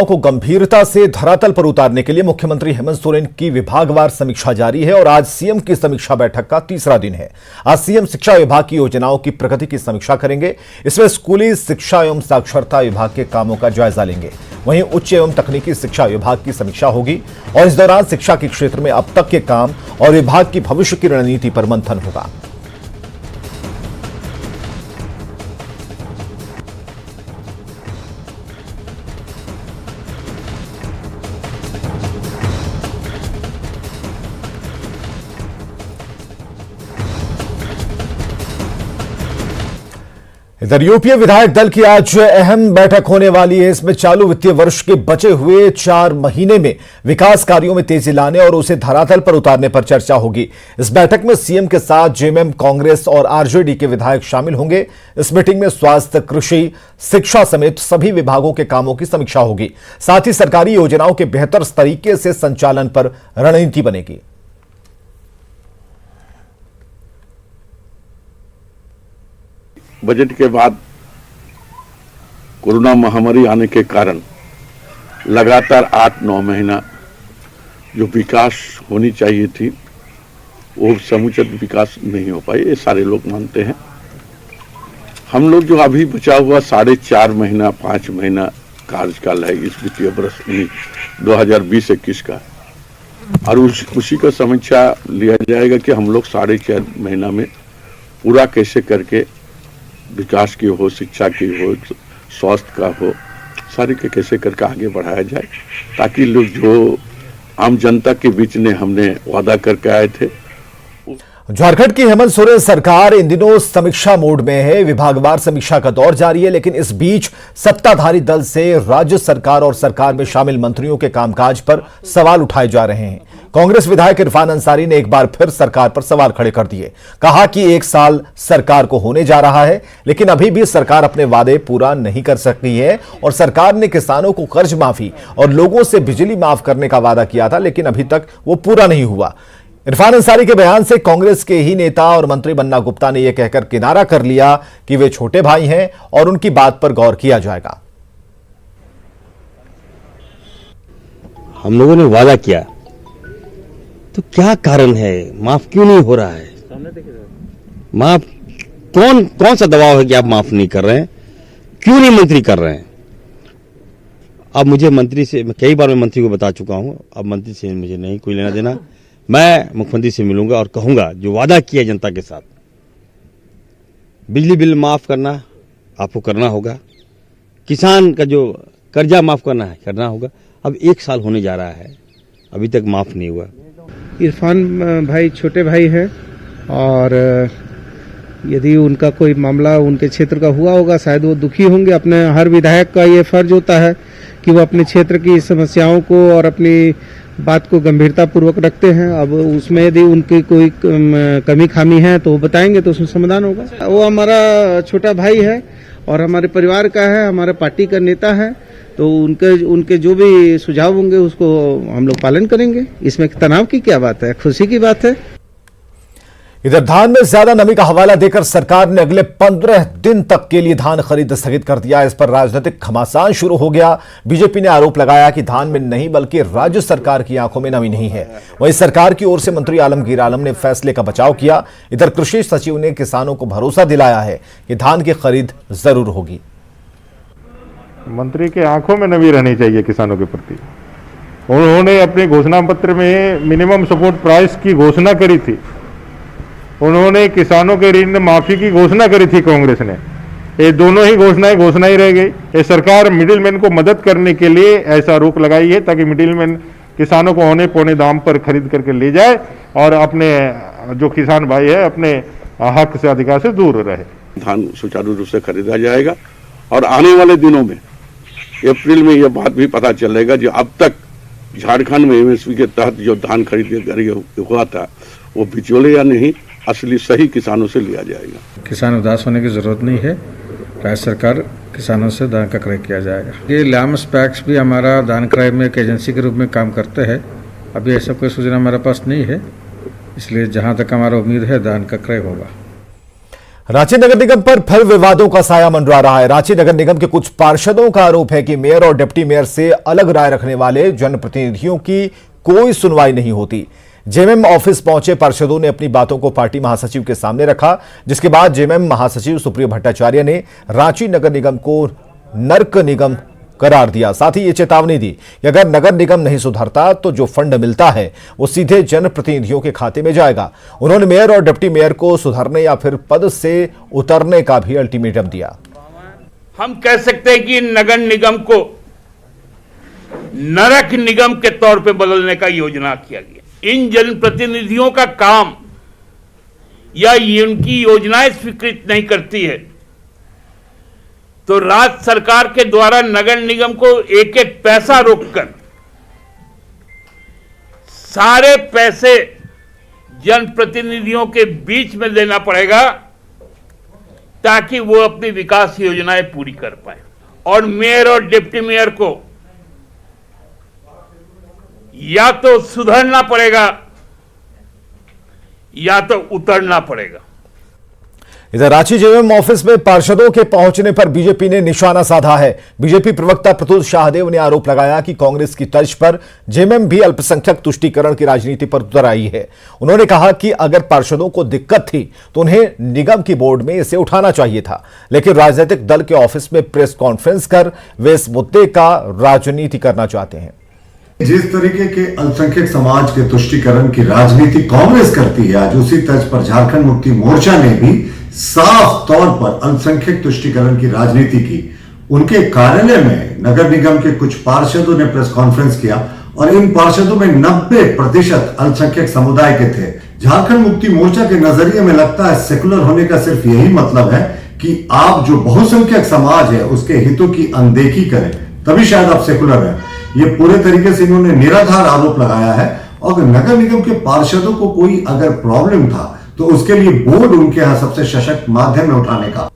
को गंभीरता से धरातल पर उतारने के लिए मुख्यमंत्री हेमंत सोरेन की विभागवार समीक्षा जारी है और आज सीएम की समीक्षा बैठक का तीसरा दिन है। आज सीएम शिक्षा विभाग की योजनाओं की प्रगति की समीक्षा करेंगे। इसमें स्कूली शिक्षा एवं साक्षरता विभाग के कामों का जायजा लेंगे। वहीं उच्च एवं तकनीकी शिक्षा विभाग की समीक्षा होगी और इस दौरान शिक्षा के क्षेत्र में अब तक के काम और विभाग की भविष्य की रणनीति पर मंथन होगा। इधर यूपीए विधायक दल की आज अहम बैठक होने वाली है। इसमें चालू वित्तीय वर्ष के बचे हुए 4 महीने में विकास कार्यों में तेजी लाने और उसे धरातल पर उतारने पर चर्चा होगी। इस बैठक में सीएम के साथ जेएमएम, कांग्रेस और आरजेडी के विधायक शामिल होंगे। इस मीटिंग में स्वास्थ्य, कृषि, शिक्षा समेत सभी विभागों के कामों की समीक्षा होगी। साथ ही सरकारी योजनाओं के बेहतर तरीके से संचालन पर रणनीति बनेगी। बजट के बाद कोरोना महामारी आने के कारण लगातार 8-9 महीना जो विकास होनी चाहिए थी वो समुचित विकास नहीं हो पाई, ये सारे लोग मानते हैं। हम लोग जो अभी बचा हुआ 4.5 महीना 5 महीना कार्यकाल है इस वित्तीय वर्ष 2020-21 का, और उसी का समीक्षा लिया जाएगा कि हम लोग 4.5 महीना में पूरा कैसे करके विकास की हो, शिक्षा की हो, स्वास्थ्य का हो, सारी के कैसे करके आगे बढ़ाया जाए, ताकि लोग जो आम जनता के बीच में हमने वादा करके आए थे। झारखंड की हेमंत सोरेन सरकार इन दिनों समीक्षा मोड में है। विभागवार समीक्षा का दौर जारी है, लेकिन इस बीच सत्ताधारी दल से राज्य सरकार और सरकार में शामिल मंत्रियों के कामकाज पर सवाल उठाए जा रहे हैं। कांग्रेस विधायक इरफान अंसारी ने एक बार फिर सरकार पर सवाल खड़े कर दिए। कहा कि 1 साल सरकार को होने जा रहा है, लेकिन अभी भी सरकार अपने वादे पूरा नहीं कर सकी है और सरकार ने किसानों को कर्ज माफी और लोगों से बिजली माफ करने का वादा किया था, लेकिन अभी तक वो पूरा नहीं हुआ। इरफान अंसारी के बयान से कांग्रेस के ही नेता और मंत्री बन्ना गुप्ता ने यह कहकर किनारा कर लिया कि वे छोटे भाई हैं और उनकी बात पर गौर किया जाएगा। हम लोगों ने वादा किया तो क्या कारण है, माफ क्यों नहीं हो रहा है? माफ कौन सा दबाव है कि आप माफ नहीं कर रहे हैं? क्यों नहीं मंत्री कर रहे हैं? अब मुझे मंत्री से, कई बार मैं मंत्री को बता चुका हूं, अब मंत्री से मुझे नहीं कोई लेना देना। मैं मुख्यमंत्री से मिलूंगा और कहूंगा जो वादा किया जनता के साथ, बिजली बिल माफ करना आपको करना होगा, किसान का जो कर्जा माफ करना है करना होगा। अब 1 साल होने जा रहा है, अभी तक माफ नहीं हुआ। इरफान भाई छोटे भाई हैं और यदि उनका कोई मामला उनके क्षेत्र का हुआ होगा, शायद वो दुखी होंगे। अपने हर विधायक का ये फर्ज होता है कि वो अपने क्षेत्र की समस्याओं को और अपनी बात को गंभीरता पूर्वक रखते हैं। अब उसमें यदि उनकी कोई कमी खामी है तो वो बताएंगे, तो उसमें समाधान होगा। वो हमारा छोटा भाई है और हमारे परिवार का है, हमारे पार्टी का नेता है, तो उनके जो भी सुझाव होंगे उसको हम लोग पालन करेंगे। इसमें तनाव की क्या बात है, खुशी की बात है। इधर धान में ज्यादा नमी का हवाला देकर सरकार ने अगले 15 दिन तक के लिए धान खरीद स्थगित कर दिया। इस पर राजनीतिक घमासान शुरू हो गया। बीजेपी ने आरोप लगाया कि धान में नहीं बल्कि राज्य सरकार की आंखों में नमी नहीं है। वहीं सरकार की ओर से मंत्री आलमगीर आलम ने फैसले का बचाव किया। इधर कृषि सचिव ने किसानों को भरोसा दिलाया है कि धान की खरीद जरूर होगी। मंत्री के आंखों में नमी रहनी चाहिए किसानों के प्रति। उन्होंने अपने घोषणा पत्र में मिनिमम सपोर्ट प्राइस की घोषणा करी थी, उन्होंने किसानों के ऋण माफी की घोषणा करी थी कांग्रेस ने। ये दोनों ही घोषणा ही रह गई। ये सरकार मिडिलमैन को मदद करने के लिए ऐसा रोक लगाई है ताकि मिडिलमैन किसानों को औने पौने दाम पर खरीद करके ले जाए और अपने जो किसान भाई है अपने हक से अधिकार से दूर रहे। धान सुचारू रूप से खरीदा जाएगा और आने वाले दिनों में अप्रैल में यह बात भी पता चलेगा जो अब तक झारखंड में एमएसपी के तहत जो धान खरीद हुआ था वो बिचौलिया नहीं असली सही किसानों से लिया जाएगा। किसान उदास होने की जरूरत नहीं है। राज्य सरकार किसानों से धान का क्रय किया जाएगा। ये लैम्स पैक्स भी हमारा धान क्रय में एक एजेंसी के रूप में काम करते हैं। अभी ऐसा कोई सूचना हमारे पास नहीं है, इसलिए जहां तक हमारा उम्मीद है धान का क्रय होगा। रांची नगर निगम पर फिर विवादों का साया मंडरा रहा है। रांची नगर निगम के कुछ पार्षदों का आरोप है कि मेयर और डिप्टी मेयर से अलग राय रखने वाले जनप्रतिनिधियों की कोई सुनवाई नहीं होती। जेएमएम ऑफिस पहुंचे पार्षदों ने अपनी बातों को पार्टी महासचिव के सामने रखा, जिसके बाद जेएमएम महासचिव सुप्रियो भट्टाचार्य ने रांची नगर निगम को नर्क निगम करार दिया। साथ ही ये चेतावनी दी कि अगर नगर निगम नहीं सुधरता तो जो फंड मिलता है वो सीधे जनप्रतिनिधियों के खाते में जाएगा। उन्होंने मेयर और डिप्टी मेयर को सुधरने या फिर पद से उतरने का भी अल्टीमेटम दिया। हम कह सकते हैं कि नगर निगम को नरक निगम के तौर पे बदलने का योजना किया गया। इन जनप्रतिनिधियों का काम या उनकी योजनाएं स्वीकृत नहीं करती है तो राज्य सरकार के द्वारा नगर निगम को एक एक पैसा रोककर सारे पैसे जनप्रतिनिधियों के बीच में देना पड़ेगा ताकि वो अपनी विकास योजनाएं पूरी कर पाए। और मेयर और डिप्टी मेयर को या तो सुधरना पड़ेगा या तो उतरना पड़ेगा। इधर रांची जेएमएम ऑफिस में पार्षदों के पहुंचने पर बीजेपी ने निशाना साधा है। बीजेपी प्रवक्ता प्रतुल शाहदेव ने आरोप लगाया कि कांग्रेस की तर्ज पर जेएमएम भी अल्पसंख्यक तुष्टीकरण की राजनीति पर उतर आई है। उन्होंने कहा कि अगर पार्षदों को दिक्कत थी तो उन्हें निगम की बोर्ड में इसे उठाना चाहिए था, लेकिन राजनीतिक दल के ऑफिस में प्रेस कॉन्फ्रेंस कर वे इस मुद्दे का राजनीति करना चाहते हैं। जिस तरीके के अल्पसंख्यक समाज के तुष्टीकरण की राजनीति कांग्रेस करती है, आज उसी तर्ज पर झारखंड मुक्ति मोर्चा ने भी साफ तौर पर अल्पसंख्यक तुष्टीकरण की राजनीति की। उनके कार्यालय में नगर निगम के कुछ पार्षदों ने प्रेस कॉन्फ्रेंस किया और इन पार्षदों में 90% अल्पसंख्यक समुदाय के थे। झारखंड मुक्ति मोर्चा के नजरिए में लगता है सेकुलर होने का सिर्फ यही मतलब है कि आप जो बहुसंख्यक समाज है उसके हितों की अनदेखी करें, तभी शायद आप सेकुलर हैं। ये पूरे तरीके से इन्होंने निराधार आरोप लगाया है। और नगर निगम के पार्षदों को कोई अगर प्रॉब्लम था तो उसके लिए बोर्ड उनके यहां सबसे सशक्त माध्यम में उठाने का